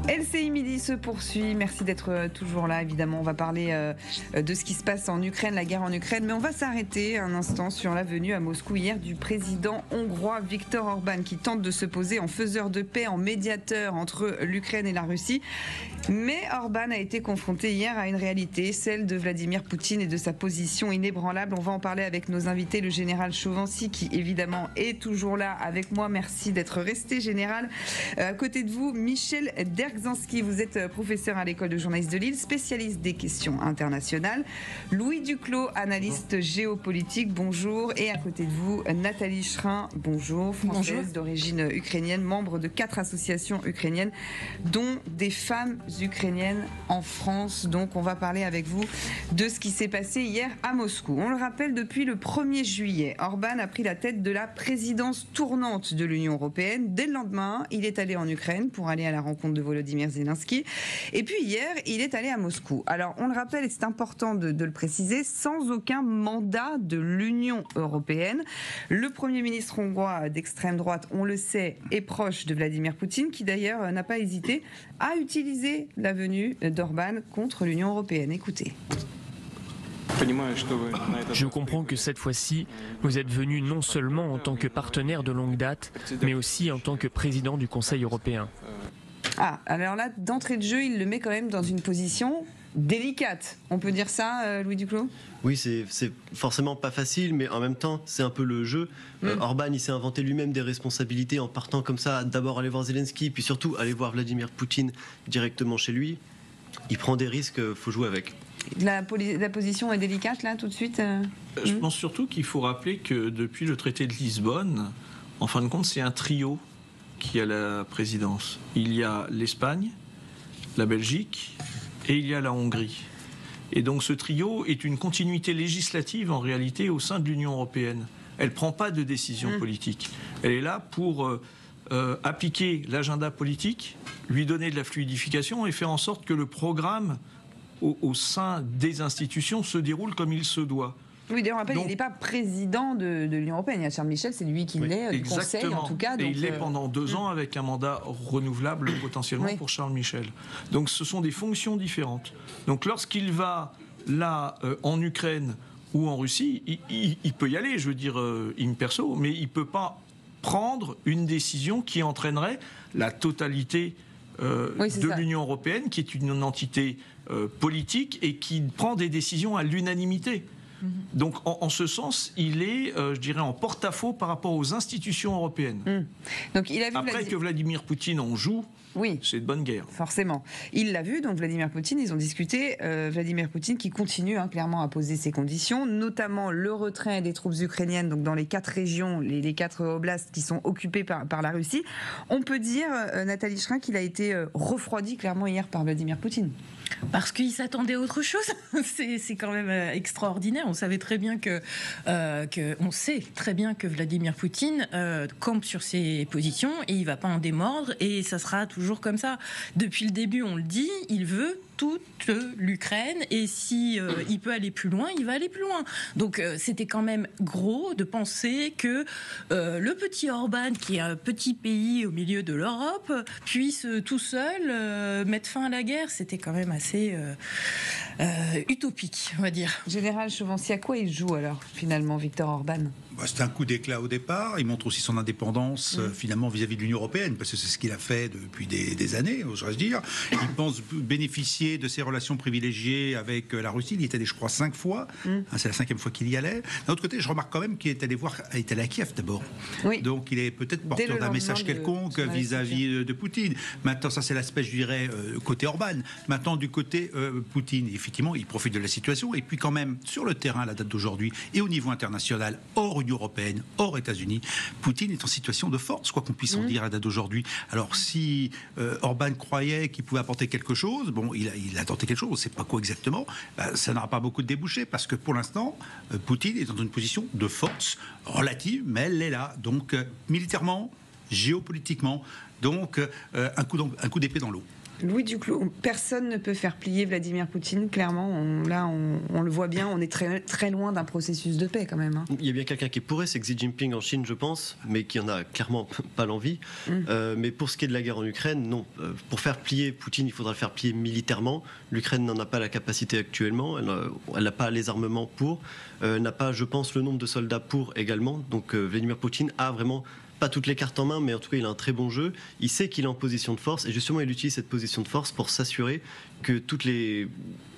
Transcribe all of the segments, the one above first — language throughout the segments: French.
LCI Midi se poursuit. Merci d'être toujours là. Évidemment, on va parler de ce qui se passe en Ukraine, la guerre en Ukraine. Mais on va s'arrêter un instant sur la venue à Moscou hier du président hongrois Viktor Orban, qui tente de se poser en faiseur de paix, en médiateur entre l'Ukraine et la Russie. Mais Orban a été confronté hier à une réalité, celle de Vladimir Poutine et de sa position inébranlable. On va en parler avec nos invités, le général Chauvency, qui évidemment est toujours là avec moi. Merci d'être resté, général. À côté de vous, Michel Dergzanski, vous êtes professeur à l'école de journalisme de Lille, spécialiste des questions internationales. Louis Duclos, analyste géopolitique, bonjour. Et à côté de vous, Nathalie Schrin, bonjour, française d'origine ukrainienne, membre de 4 associations ukrainiennes, dont des femmes ukrainiennes en France. Donc on va parler avec vous de ce qui s'est passé hier à Moscou. On le rappelle, depuis le 1er juillet, Orban a pris la tête de la présidence tournante de l'Union européenne. Dès le lendemain, il est allé en Ukraine pour aller à la rencontre de Volodymyr Zelensky. Et puis hier, il est allé à Moscou. Alors on le rappelle, et c'est important de le préciser, sans aucun mandat de l'Union européenne. Le Premier ministre hongrois d'extrême droite, on le sait, est proche de Vladimir Poutine, qui d'ailleurs n'a pas hésité à utiliser la venue d'Orban contre l'Union européenne. Écoutez. Je comprends que cette fois-ci, vous êtes venu non seulement en tant que partenaire de longue date, mais aussi en tant que président du Conseil européen. Ah, alors là, d'entrée de jeu, il le met quand même dans une position délicate. On peut dire ça, Louis Duclos ? Oui, c'est forcément pas facile, mais en même temps, c'est un peu le jeu. Orban, il s'est inventé lui-même des responsabilités en partant comme ça, d'abord aller voir Zelensky, puis surtout aller voir Vladimir Poutine directement chez lui. Il prend des risques, faut jouer avec. La position est délicate, là, tout de suite Je pense surtout qu'il faut rappeler que depuis le traité de Lisbonne, en fin de compte, c'est un trio qui a la présidence. Il y a l'Espagne, la Belgique et il y a la Hongrie. Et donc ce trio est une continuité législative en réalité au sein de l'Union européenne. Elle ne prend pas de décision politique. Elle est là pour appliquer l'agenda politique, lui donner de la fluidification et faire en sorte que le programme au sein des institutions se déroule comme il se doit. Oui, d'ailleurs, on rappelle, il n'est pas président de l'Union européenne. Il y a Charles Michel, c'est lui qui l'est, du Conseil en tout cas. Donc, et il l'est pendant 2 ans avec un mandat renouvelable potentiellement pour Charles Michel. Donc ce sont des fonctions différentes. Donc lorsqu'il va là en Ukraine ou en Russie, il peut y aller, je veux dire, in perso, mais il ne peut pas prendre une décision qui entraînerait la totalité de l'Union européenne, qui est une entité politique et qui prend des décisions à l'unanimité. Donc, en ce sens, il est, je dirais, en porte-à-faux par rapport aux institutions européennes. Donc, il a vu après que Vladimir Poutine en joue, c'est de bonne guerre. Forcément. Il l'a vu, donc Vladimir Poutine, ils ont discuté. Vladimir Poutine qui continue clairement à poser ses conditions, notamment le retrait des troupes ukrainiennes donc dans les 4 régions, les 4 oblasts qui sont occupés par la Russie. On peut dire, Nathalie Schrin, qu'il a été refroidi clairement hier par Vladimir Poutine. Parce qu'il s'attendait à autre chose. C'est quand même extraordinaire. On savait très bien on sait très bien que Vladimir Poutine campe sur ses positions et il va pas en démordre et ça sera toujours comme ça. Depuis le début, on le dit, il veut toute l'Ukraine et si il peut aller plus loin, il va aller plus loin. Donc c'était quand même gros de penser que le petit Orban, qui est un petit pays au milieu de l'Europe, puisse tout seul mettre fin à la guerre. C'était quand même assez utopique, on va dire. Général Chauvency, à quoi il joue alors finalement, Viktor Orban ? C'est un coup d'éclat au départ. Il montre aussi son indépendance finalement vis-à-vis de l'Union européenne, parce que c'est ce qu'il a fait depuis des années, oserais-je dire. Il pense bénéficier de ses relations privilégiées avec la Russie. Il y est allé, je crois, 5 fois. C'est la 5e fois qu'il y allait. D'un autre côté, je remarque quand même qu'il est allé à Kiev d'abord. Oui. Donc il est peut-être porteur d'un message quelconque vis-à-vis de Poutine. Maintenant, ça c'est l'aspect, je dirais, côté Orban. Maintenant, du côté Poutine, effectivement, il profite de la situation. Et puis quand même, sur le terrain, à la date d'aujourd'hui, et au niveau international, hors Union européenne, hors États-Unis, Poutine est en situation de force, quoi qu'on puisse en dire à la date d'aujourd'hui. Alors si Orban croyait qu'il pouvait apporter quelque chose, bon, il a tenté quelque chose, on ne sait pas quoi exactement, ça n'aura pas beaucoup de débouchés, parce que pour l'instant, Poutine est dans une position de force relative, mais elle est là. Donc militairement, géopolitiquement. Donc, un coup d'épée dans l'eau. Louis Duclos, personne ne peut faire plier Vladimir Poutine, clairement. On le voit bien, on est très, très loin d'un processus de paix quand même. Hein. Il y a bien quelqu'un qui pourrait, c'est Xi Jinping en Chine, je pense, mais qui en a clairement pas l'envie. Mais pour ce qui est de la guerre en Ukraine, non. Pour faire plier Poutine, il faudra le faire plier militairement. L'Ukraine n'en a pas la capacité actuellement, elle n'a pas les armements pour, elle n'a pas, je pense, le nombre de soldats pour également. Donc Vladimir Poutine a vraiment pas toutes les cartes en main, mais en tout cas il a un très bon jeu. Il sait qu'il est en position de force et justement il utilise cette position de force pour s'assurer que toutes les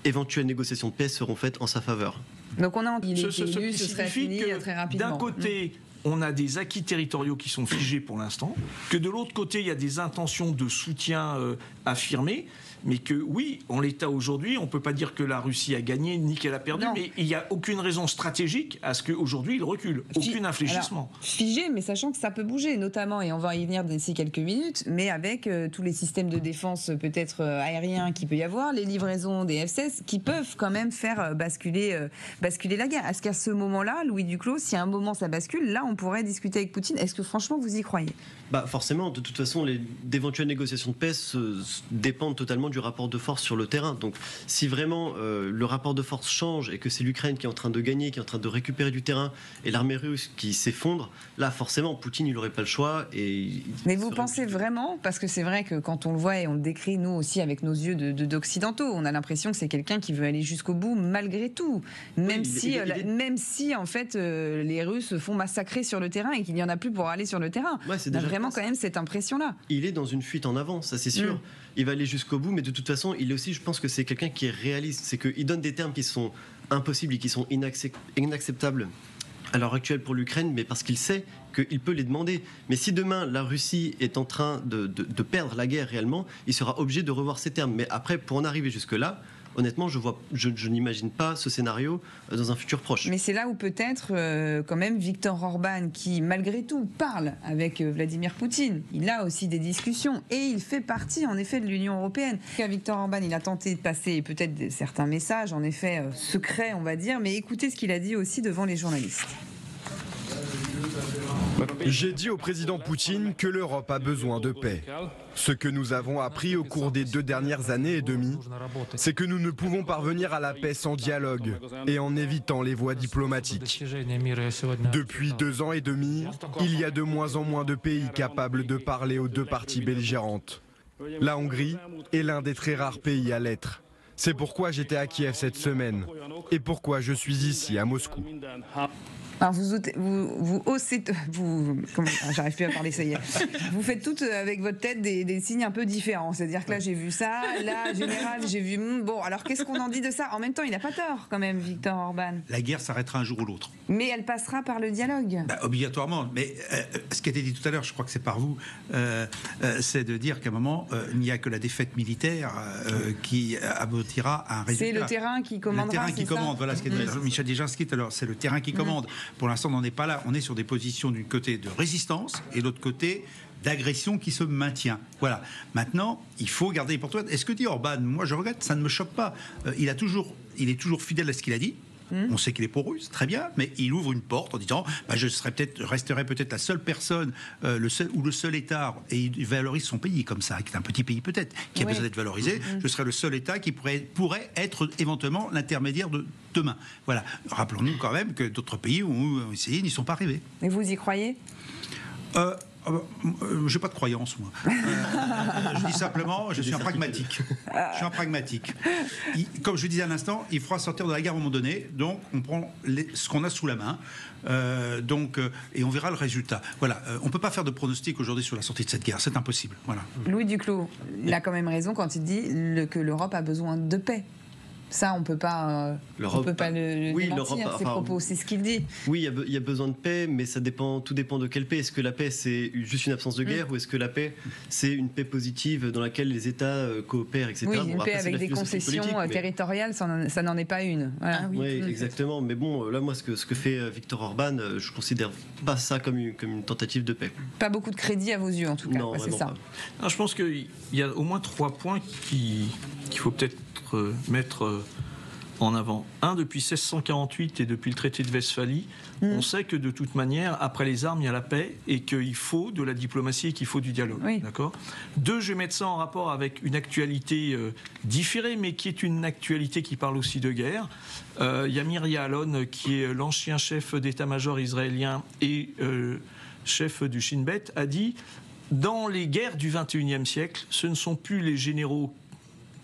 éventuelles négociations de paix seront faites en sa faveur. Donc on a ce serait fini très rapidement. D'un côté, on a des acquis territoriaux qui sont figés pour l'instant, que de l'autre côté il y a des intentions de soutien affirmées. Mais que oui, en l'état aujourd'hui, on ne peut pas dire que la Russie a gagné ni qu'elle a perdu, mais il n'y a aucune raison stratégique à ce qu'aujourd'hui il recule, aucun infléchissement. Alors, figé, mais sachant que ça peut bouger, notamment, et on va y venir d'ici quelques minutes, mais avec tous les systèmes de défense peut-être aériens qu'il peut y avoir, les livraisons des F-16 qui peuvent quand même faire basculer la guerre. Est-ce qu'à ce moment-là, Louis Duclos, si à un moment ça bascule, là on pourrait discuter avec Poutine? Est-ce que franchement vous y croyez? Forcément, de toute façon, d'éventuelles négociations de paix dépendent totalement du rapport de force sur le terrain. Donc si vraiment le rapport de force change et que c'est l'Ukraine qui est en train de gagner, qui est en train de récupérer du terrain, et l'armée russe qui s'effondre, là forcément Poutine il n'aurait pas le choix. Mais vous pensez vraiment, parce que c'est vrai que quand on le voit et on le décrit nous aussi avec nos yeux d'occidentaux, on a l'impression que c'est quelqu'un qui veut aller jusqu'au bout malgré tout, même si en fait les Russes se font massacrer sur le terrain et qu'il n'y en a plus pour aller sur le terrain. Ouais, on a vraiment quand même cette impression-là. Il est dans une fuite en avant, ça c'est sûr. Il va aller jusqu'au bout, mais de toute façon, il est aussi, je pense que c'est quelqu'un qui est réaliste. C'est qu'il donne des termes qui sont impossibles et qui sont inacceptables à l'heure actuelle pour l'Ukraine, mais parce qu'il sait qu'il peut les demander. Mais si demain la Russie est en train de perdre la guerre réellement, il sera obligé de revoir ses termes. Mais après, pour en arriver jusque-là, honnêtement, je n'imagine pas ce scénario dans un futur proche. Mais c'est là où peut-être quand même Viktor Orban, qui malgré tout parle avec Vladimir Poutine, il a aussi des discussions et il fait partie en effet de l'Union européenne. Viktor Orban, il a tenté de passer peut-être certains messages, en effet secrets on va dire, mais écoutez ce qu'il a dit aussi devant les journalistes. J'ai dit au président Poutine que l'Europe a besoin de paix. Ce que nous avons appris au cours des 2 dernières années et demie, c'est que nous ne pouvons parvenir à la paix sans dialogue et en évitant les voies diplomatiques. Depuis 2 ans et demi, il y a de moins en moins de pays capables de parler aux 2 parties belligérantes. La Hongrie est l'un des très rares pays à l'être. C'est pourquoi j'étais à Kiev cette semaine et pourquoi je suis ici à Moscou. Alors j'arrive plus à parler, ça y est. Vous faites toutes avec votre tête des signes un peu différents. C'est-à-dire que là j'ai vu ça, là général j'ai vu. Bon, alors qu'est-ce qu'on en dit de ça? En même temps, il n'a pas tort quand même, Viktor Orban. La guerre s'arrêtera un jour ou l'autre. Mais elle passera par le dialogue. Obligatoirement. Mais ce qui a été dit tout à l'heure, je crois que c'est par vous, c'est de dire qu'à un moment, il n'y a que la défaite militaire qui aboutira à un résultat. C'est le terrain qui commandera. Le terrain qui commande. Voilà ce qu'a dit Michel Dejinski tout à l'heure. C'est le terrain qui commande. Pour l'instant, on n'en est pas là. On est sur des positions d'un côté de résistance et de l'autre côté d'agression qui se maintient. Voilà. Maintenant, il faut garder les portes ouvertes. Et ce que dit Orban, moi je regrette, ça ne me choque pas. Il est toujours fidèle à ce qu'il a dit. On sait qu'il est pro-russe, très bien, mais il ouvre une porte en disant je resterai peut-être la seule personne le seul État, et il valorise son pays comme ça, qui est un petit pays peut-être, qui a besoin d'être valorisé. Je serai le seul État qui pourrait être éventuellement l'intermédiaire de demain. Voilà. Rappelons-nous quand même que d'autres pays ont essayé, n'y sont pas arrivés. Et vous y croyez? J'ai pas de croyance, moi. Je dis simplement, je suis un pragmatique. Je suis un pragmatique. Comme je disais à l'instant, il faudra sortir de la guerre à un moment donné, donc on prend ce qu'on a sous la main, et on verra le résultat. Voilà. On peut pas faire de pronostic aujourd'hui sur la sortie de cette guerre, c'est impossible. Voilà. Louis Duclos, il a quand même raison quand il dit que l'Europe a besoin de paix. Ça, on peut pas le démentir, ses propos, c'est ce qu'il dit. Oui, il y a besoin de paix, mais tout dépend de quelle paix. Est-ce que la paix, c'est juste une absence de guerre, ou est-ce que la paix, c'est une paix positive dans laquelle les États coopèrent, etc. Oui, une paix avec des concessions territoriales, ça n'en est pas une. Voilà. Oui, exactement. Mais bon, là, moi, ce que fait Viktor Orban, je considère pas ça comme une tentative de paix. Pas beaucoup de crédit à vos yeux, en tout cas. Non, c'est ça. Alors, je pense qu'il y a au moins 3 points qu'il faut peut-être mettre en avant. Depuis 1648 et depuis le traité de Westphalie, on sait que de toute manière, après les armes, il y a la paix et qu'il faut de la diplomatie et qu'il faut du dialogue. Oui. D'accord ? Deux, je vais mettre ça en rapport avec une actualité différée, mais qui est une actualité qui parle aussi de guerre. Yamir Ya'alon, qui est l'ancien chef d'état-major israélien et chef du Shin Bet, a dit « Dans les guerres du XXIe siècle, ce ne sont plus les généraux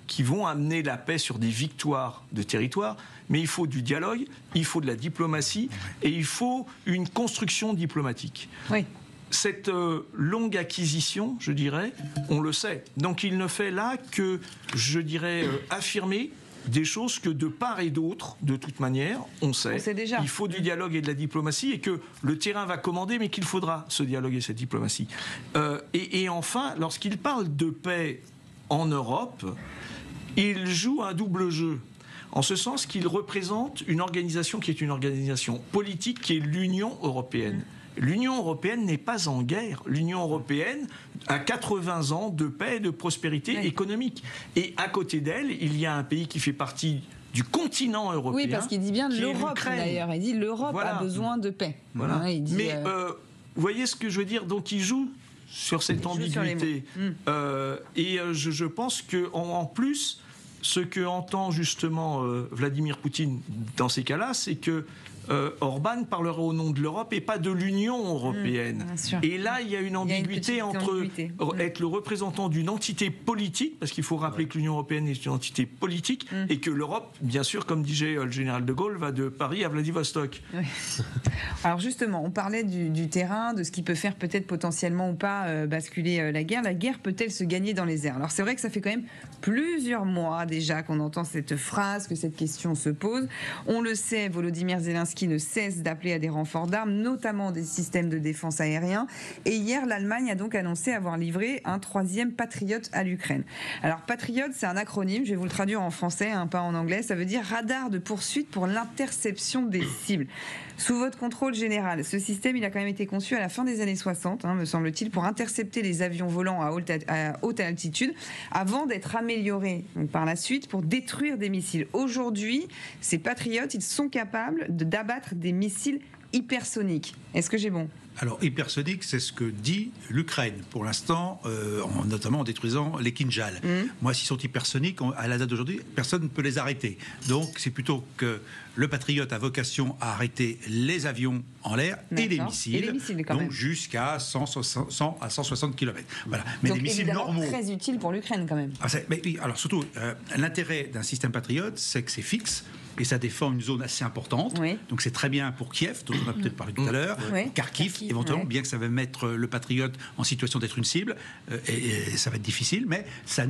qui vont amener la paix sur des victoires de territoire, mais il faut du dialogue, il faut de la diplomatie et il faut une construction diplomatique. » Oui. Cette longue acquisition, je dirais, on le sait. Donc il ne fait là que, je dirais, affirmer des choses que de part et d'autre, de toute manière, on sait. On sait déjà. Il faut du dialogue et de la diplomatie et que le terrain va commander, mais qu'il faudra ce dialogue et cette diplomatie. Et enfin, lorsqu'il parle de paix en Europe, il joue un double jeu. En ce sens qu'il représente une organisation qui est une organisation politique, qui est l'Union européenne. L'Union européenne n'est pas en guerre. L'Union européenne a 80 ans de paix et de prospérité économique. Et à côté d'elle, il y a un pays qui fait partie du continent européen. Oui, parce qu'il dit bien l'Europe, d'ailleurs. Il dit l'Europe a besoin de paix. Voilà. Hein, il dit, mais vous voyez ce que je veux dire ? Donc il joue sur cette ambiguïté. Et je pense qu'en plus, ce que entend justement Vladimir Poutine dans ces cas-là, c'est que Orban parlera au nom de l'Europe et pas de l'Union européenne. Et là, il y a une ambiguïté entre être le représentant d'une entité politique, parce qu'il faut rappeler que l'Union européenne est une entité politique, et que l'Europe, bien sûr, comme disait le général de Gaulle, va de Paris à Vladivostok. Oui. Alors justement, on parlait du terrain, de ce qui peut faire peut-être potentiellement ou pas basculer la guerre. La guerre peut-elle se gagner dans les airs ? Alors c'est vrai que ça fait quand même plusieurs mois déjà qu'on entend cette phrase, que cette question se pose. On le sait, Volodymyr Zelensky ne cesse d'appeler à des renforts d'armes, notamment des systèmes de défense aériens. Et hier, l'Allemagne a donc annoncé avoir livré un 3e Patriot à l'Ukraine. Alors, Patriot, c'est un acronyme, je vais vous le traduire en français, pas en anglais. Ça veut dire radar de poursuite pour l'interception des cibles. Sous votre contrôle général, ce système, il a quand même été conçu à la fin des années 60, me semble-t-il, pour intercepter les avions volants à haute altitude, avant d'être amélioré donc, par la suite pour détruire des missiles. Aujourd'hui, ces patriotes, ils sont capables d'abattre des missiles hypersoniques. Est-ce que j'ai bon ? Alors, hypersonique, c'est ce que dit l'Ukraine, pour l'instant, notamment en détruisant les Kinjal. Moi, s'ils sont hypersoniques, à la date d'aujourd'hui, personne ne peut les arrêter. Donc, c'est plutôt que le Patriot a vocation à arrêter les avions en l'air et les missiles, donc jusqu'à 100 à 160 km. Voilà. Mais donc, les missiles normaux... très utile pour l'Ukraine, quand même. Mais oui, alors surtout, l'intérêt d'un système Patriot, c'est que c'est fixe, et ça défend une zone assez importante. Oui. Donc c'est très bien pour Kiev, dont on a peut-être parlé tout à l'heure, Kharkiv, éventuellement, bien que ça va mettre le Patriote en situation d'être une cible, et ça va être difficile, mais ça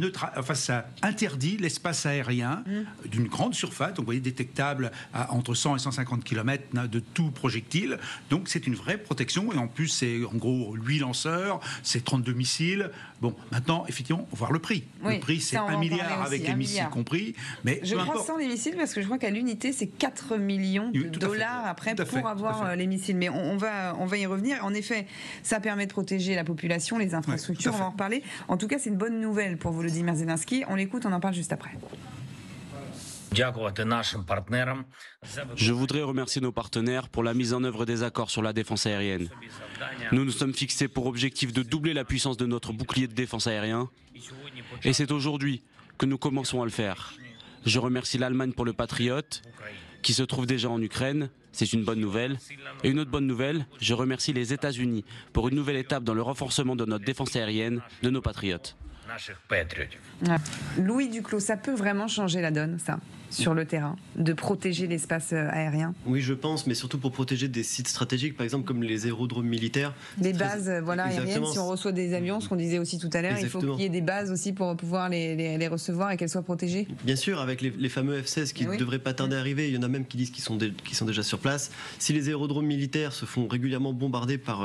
interdit l'espace aérien d'une grande surface, donc vous voyez, détectable à entre 100 et 150 km de tout projectile. Donc c'est une vraie protection, et en plus c'est en gros 8 lanceurs, c'est 32 missiles. Bon, maintenant, effectivement, on va voir le prix. Le prix, c'est 1 milliard avec les missiles compris. Mais je crois sans les missiles, parce que je crois qu'à l'unité, c'est 4 millions de dollars après pour avoir les missiles. Mais on va y revenir. En effet, ça permet de protéger la population, les infrastructures, on va en reparler. En tout cas, c'est une bonne nouvelle pour Volodymyr Zelensky. On l'écoute, on en parle juste après. Je voudrais remercier nos partenaires pour la mise en œuvre des accords sur la défense aérienne. Nous nous sommes fixés pour objectif de doubler la puissance de notre bouclier de défense aérien. Et c'est aujourd'hui que nous commençons à le faire. Je remercie l'Allemagne pour le Patriot, qui se trouve déjà en Ukraine. C'est une bonne nouvelle. Et une autre bonne nouvelle, je remercie les États-Unis pour une nouvelle étape dans le renforcement de notre défense aérienne, de nos patriotes. Louis Duclos, ça peut vraiment changer la donne, ça, sur le terrain, de protéger l'espace aérien? Oui, je pense, mais surtout pour protéger des sites stratégiques, par exemple comme les aérodromes militaires. Les bases aériennes, si on reçoit des avions, ce qu'on disait aussi tout à l'heure, il faut qu'il y ait des bases aussi pour pouvoir les recevoir et qu'elles soient protégées. Bien sûr, avec les fameux F-16 qui ne devraient pas tarder à arriver, il y en a même qui disent qu'ils sont déjà sur place. Si les aérodromes militaires se font régulièrement bombarder par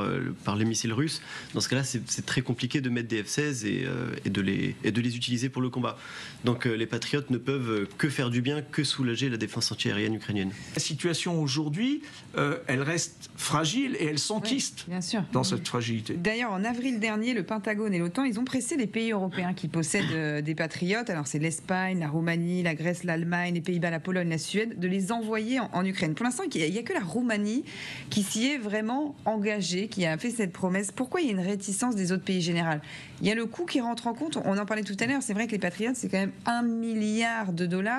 les missiles russes, dans ce cas-là, c'est très compliqué de mettre des F-16 et de les utiliser pour le combat. Donc les patriotes ne peuvent que faire du bien rien que soulager la défense antiaérienne ukrainienne. La situation aujourd'hui, elle reste fragile et elle s'enquiste dans cette fragilité. D'ailleurs, en avril dernier, le Pentagone et l'OTAN, ils ont pressé les pays européens qui possèdent des patriotes, alors c'est l'Espagne, la Roumanie, la Grèce, l'Allemagne, les Pays-Bas, la Pologne, la Suède, de les envoyer en Ukraine. Pour l'instant, il n'y a que la Roumanie qui s'y est vraiment engagée, qui a fait cette promesse. Pourquoi il y a une réticence des autres pays généraux? Il y a le coût qui rentre en compte, on en parlait tout à l'heure, c'est vrai que les patriotes, c'est quand même $1 milliard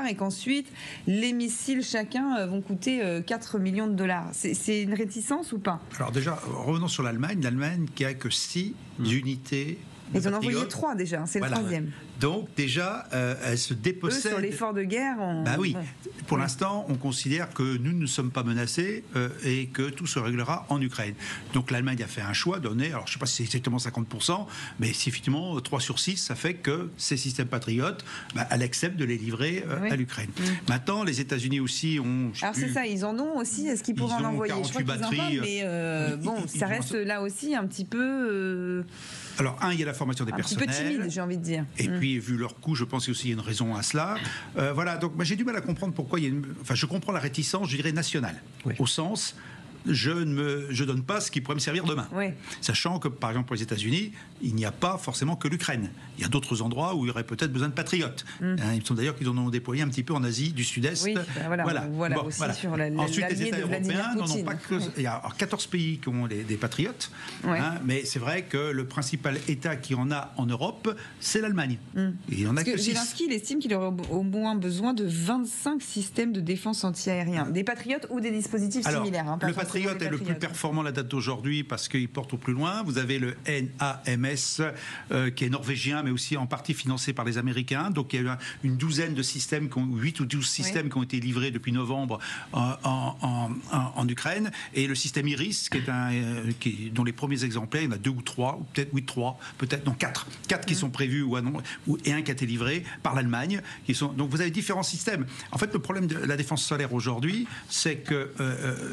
et qu'ensuite, les missiles chacun vont coûter 4 millions de dollars. C'est une réticence ou pas? Alors déjà, revenons sur l'Allemagne. L'Allemagne qui a que 6 unités. Ils en ont envoyé 3 déjà, c'est le 3e. Donc déjà, elle se dépossède. Eux, sur l'effort de guerre, oui. Pour l'instant, on considère que nous ne sommes pas menacés et que tout se réglera en Ukraine. Donc l'Allemagne a fait un choix donné, alors je ne sais pas si c'est exactement 50%, mais si effectivement 3 sur 6, ça fait que ces systèmes patriotes, elle accepte de les livrer à l'Ukraine. Maintenant, les États-Unis aussi ont... Alors c'est ça, ils en ont aussi, est-ce qu'ils pourront en envoyer? Je crois qu'ils en parlent, mais bon, ça reste là aussi un petit peu... Alors, il y a la formation des personnels. Un petit peu timide, j'ai envie de dire. Et puis, vu leur coût, je pense qu'il y a une raison à cela. Voilà, donc j'ai du mal à comprendre pourquoi il y a Enfin, je comprends la réticence, je dirais, nationale. Oui. Au sens... Je ne donne pas ce qui pourrait me servir demain. Oui. Sachant que, par exemple, pour les États-Unis, il n'y a pas forcément que l'Ukraine. Il y a d'autres endroits où il y aurait peut-être besoin de patriotes. Il me semble d'ailleurs qu'ils en ont déployé un petit peu en Asie du Sud-Est. Oui, voilà. Sur ensuite, les États européens n'en ont pas que... Il y a 14 pays qui ont des patriotes. Mais c'est vrai que le principal État qui en a en Europe, c'est l'Allemagne. Et il en a que 6. Zelensky, il estime qu'il aurait au moins besoin de 25 systèmes de défense anti-aérien. Des patriotes ou des dispositifs similaires. Le patriote est le plus performant à la date d'aujourd'hui parce qu'il porte au plus loin. Vous avez le NAMS qui est norvégien mais aussi en partie financé par les Américains. Donc il y a une douzaine de systèmes, 8 ou 12 systèmes qui ont été livrés depuis novembre en Ukraine. Et le système IRIS dont les premiers exemplaires, il y en a 2 ou 3, ou peut-être 4 qui sont prévus et un qui a été livré par l'Allemagne. Donc vous avez différents systèmes. En fait, le problème de la défense solaire aujourd'hui, c'est que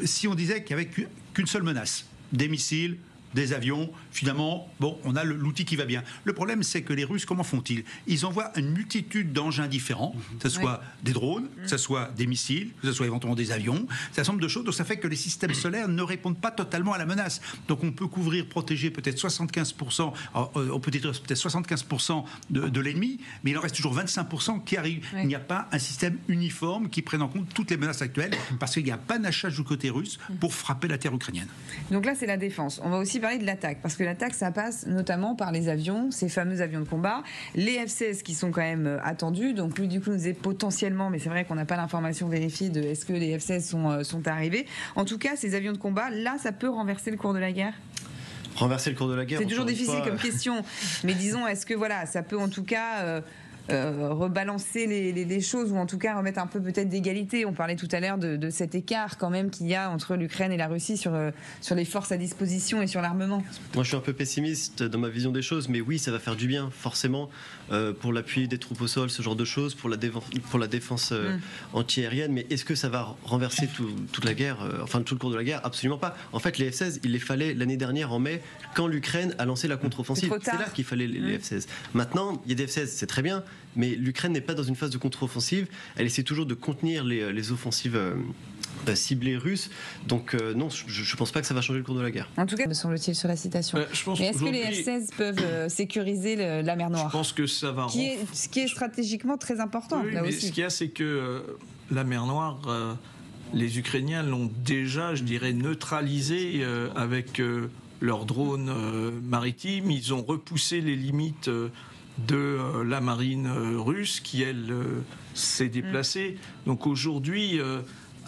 si on disait qu'il n'y avait qu'une seule menace, des missiles, des avions, finalement, on a l'outil qui va bien. Le problème, c'est que les Russes, comment font-ils? Ils envoient une multitude d'engins différents, que ce soit des drones, que ce soit des missiles, que ce soit éventuellement des avions, c'est un certain nombre de choses, donc ça fait que les systèmes solaires ne répondent pas totalement à la menace. Donc on peut protéger peut-être 75%, on peut détruire peut-être 75% de l'ennemi, mais il en reste toujours 25% qui arrivent. Il n'y a pas un système uniforme qui prenne en compte toutes les menaces actuelles, parce qu'il n'y a pas d'achat du côté russe pour frapper la terre ukrainienne. Donc là, c'est la défense. On va aussi parler de l'attaque, parce que l'attaque, ça passe notamment par les avions, ces fameux avions de combat, les F-16 qui sont quand même attendus. Donc lui, du coup, nous disait potentiellement, mais c'est vrai qu'on n'a pas l'information vérifiée de est-ce que les F-16 sont arrivés. En tout cas, ces avions de combat, là, ça peut renverser le cours de la guerre? Renverser le cours de la guerre, c'est toujours difficile comme question, mais disons, est-ce que ça peut en tout cas rebalancer les choses, ou en tout cas remettre un peu peut-être d'égalité? On parlait tout à l'heure de cet écart quand même qu'il y a entre l'Ukraine et la Russie sur les forces à disposition et sur l'armement. Moi je suis un peu pessimiste dans ma vision des choses, mais oui, ça va faire du bien forcément pour l'appui des troupes au sol, ce genre de choses, pour la défense anti-aérienne. Mais est-ce que ça va renverser toute la guerre, tout le cours de la guerre? Absolument pas. En fait, les F-16, il les fallait l'année dernière en mai, quand l'Ukraine a lancé la contre-offensive. C'est là qu'il fallait les F-16. Maintenant, il y a des F-16, c'est très bien, mais l'Ukraine n'est pas dans une phase de contre-offensive. Elle essaie toujours de contenir les offensives ciblées russes. Donc non, je ne pense pas que ça va changer le cours de la guerre. En tout cas, me semble-t-il, sur la citation. Mais est-ce que les F-16 peuvent sécuriser la mer Noire? Je pense que ça va... Ce qui est stratégiquement très important. Oui, là mais aussi. Ce qu'il y a, c'est que la mer Noire, les Ukrainiens l'ont déjà, je dirais, neutralisée avec leurs drones maritimes. Ils ont repoussé les limites de la marine russe qui, elle, s'est déplacée. Donc aujourd'hui,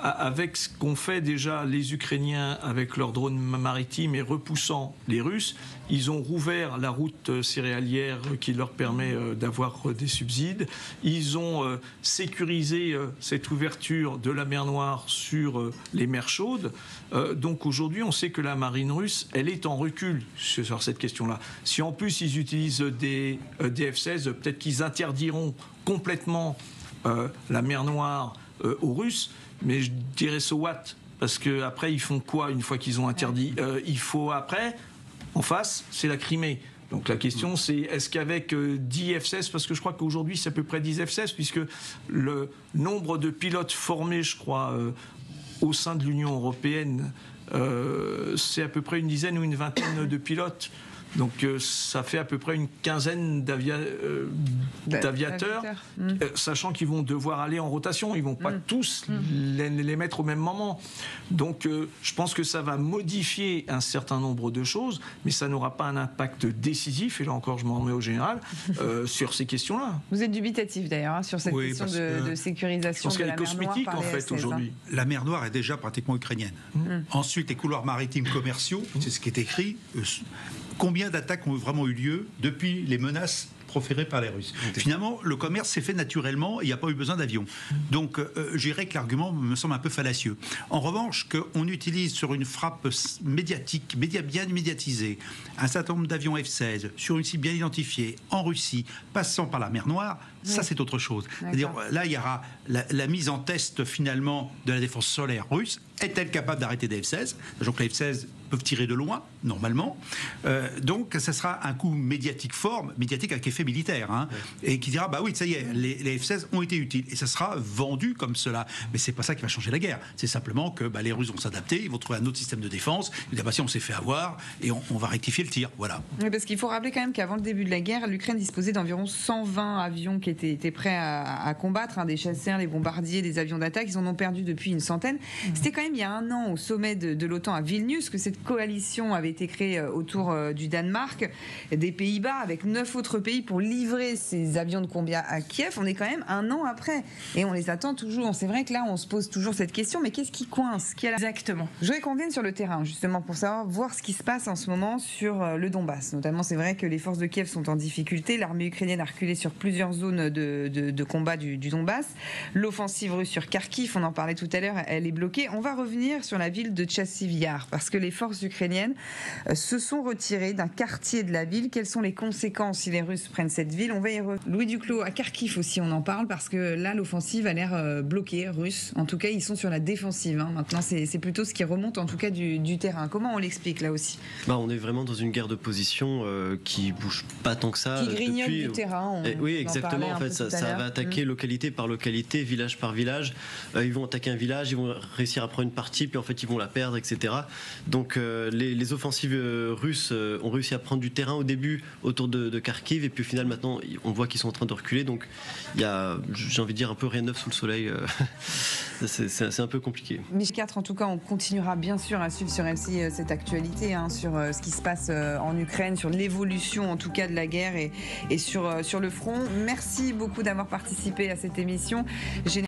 avec ce qu'ont fait déjà les Ukrainiens avec leurs drones maritimes et repoussant les Russes, ils ont rouvert la route céréalière qui leur permet d'avoir des subsides. Ils ont sécurisé cette ouverture de la mer Noire sur les mers chaudes. Donc aujourd'hui, on sait que la marine russe, elle est en recul sur cette question-là. Si en plus ils utilisent des F-16, peut-être qu'ils interdiront complètement la mer Noire aux Russes. Mais je dirais so what, parce qu'après, ils font quoi une fois qu'ils ont interdit? Il faut après, en face, c'est la Crimée. Donc la question c'est, est-ce qu'avec 10 F-16, parce que je crois qu'aujourd'hui c'est à peu près 10 F-16, puisque le nombre de pilotes formés, je crois, au sein de l'Union européenne, c'est à peu près une dizaine ou une vingtaine de pilotes. Donc ça fait à peu près une quinzaine d'aviateurs, sachant qu'ils vont devoir aller en rotation, ils ne vont pas tous les mettre au même moment. Donc je pense que ça va modifier un certain nombre de choses, mais ça n'aura pas un impact décisif, et là encore je m'en remets au général, sur ces questions-là. Vous êtes dubitatif d'ailleurs sur cette question de sécurisation de la mer Noire. Je pense qu'elle est cosmétique en fait aujourd'hui. La mer Noire est déjà pratiquement ukrainienne. Ensuite, les couloirs maritimes commerciaux, c'est ce qui est écrit. Combien d'attaques ont vraiment eu lieu depuis les menaces proférées par les Russes? Finalement, le commerce s'est fait naturellement et il n'y a pas eu besoin d'avions. Donc, je dirais que l'argument me semble un peu fallacieux. En revanche, qu'on utilise sur une frappe médiatique, bien médiatisée, un certain nombre d'avions F-16 sur une cible bien identifiée en Russie, passant par la mer Noire, ça c'est autre chose. C'est-à-dire, là, il y aura la mise en test finalement de la défense solaire russe. Est-elle capable d'arrêter des F-16? Sachant que les F-16 peuvent tirer de loin, normalement. Donc, ça sera un coup médiatique fort, médiatique avec effet militaire, et qui dira, bah oui, ça y est, les F-16 ont été utiles. Et ça sera vendu comme cela. Mais c'est pas ça qui va changer la guerre. C'est simplement que les Russes vont s'adapter, ils vont trouver un autre système de défense. Ils vont dire, bah si on s'est fait avoir, et on va rectifier le tir. Voilà. Oui, parce qu'il faut rappeler quand même qu'avant le début de la guerre, l'Ukraine disposait d'environ 120 avions qui étaient prêts à combattre, des chasseurs, des bombardiers, des avions d'attaque. Ils en ont perdu depuis une centaine. C'était quand même il y a un an, au sommet de l'OTAN à Vilnius, que cette coalition avait été créée autour du Danemark, des Pays-Bas, avec 9 autres pays pour livrer ces avions de combat à Kiev. On est quand même un an après et on les attend toujours. C'est vrai que là, on se pose toujours cette question, mais qu'est-ce qui coince? Exactement. Je voudrais qu'on vienne sur le terrain, justement, pour voir ce qui se passe en ce moment sur le Donbass. Notamment, c'est vrai que les forces de Kiev sont en difficulté. L'armée ukrainienne a reculé sur plusieurs zones de combat du Donbass. L'offensive russe sur Kharkiv, on en parlait tout à l'heure, elle est bloquée. On va revenir sur la ville de Chassiv Yar, parce que les forces ukrainiennes se sont retirées d'un quartier de la ville. Quelles sont les conséquences si les Russes prennent cette ville? On va y revenir. Louis Duclos, à Kharkiv aussi, on en parle, parce que là, l'offensive a l'air bloquée, russe. En tout cas, ils sont sur la défensive. Maintenant, c'est plutôt ce qui remonte, en tout cas, du terrain. Comment on l'explique, là aussi? On est vraiment dans une guerre de position qui bouge pas tant que ça. Qui grignote du terrain. Oui, exactement. En fait, ça va attaquer localité par localité, village par village. Ils vont attaquer un village, ils vont réussir à prendre une partie, puis en fait, ils vont la perdre, etc. Donc, les offensives russes ont réussi à prendre du terrain au début autour de Kharkiv, et puis au final, maintenant, on voit qu'ils sont en train de reculer. Donc, il y a, j'ai envie de dire, un peu rien de neuf sous le soleil. C'est un peu compliqué. Mais 4, en tout cas, on continuera bien sûr à suivre sur LCI cette actualité, sur ce qui se passe en Ukraine, sur l'évolution en tout cas de la guerre et sur le front. Merci beaucoup d'avoir participé à cette émission.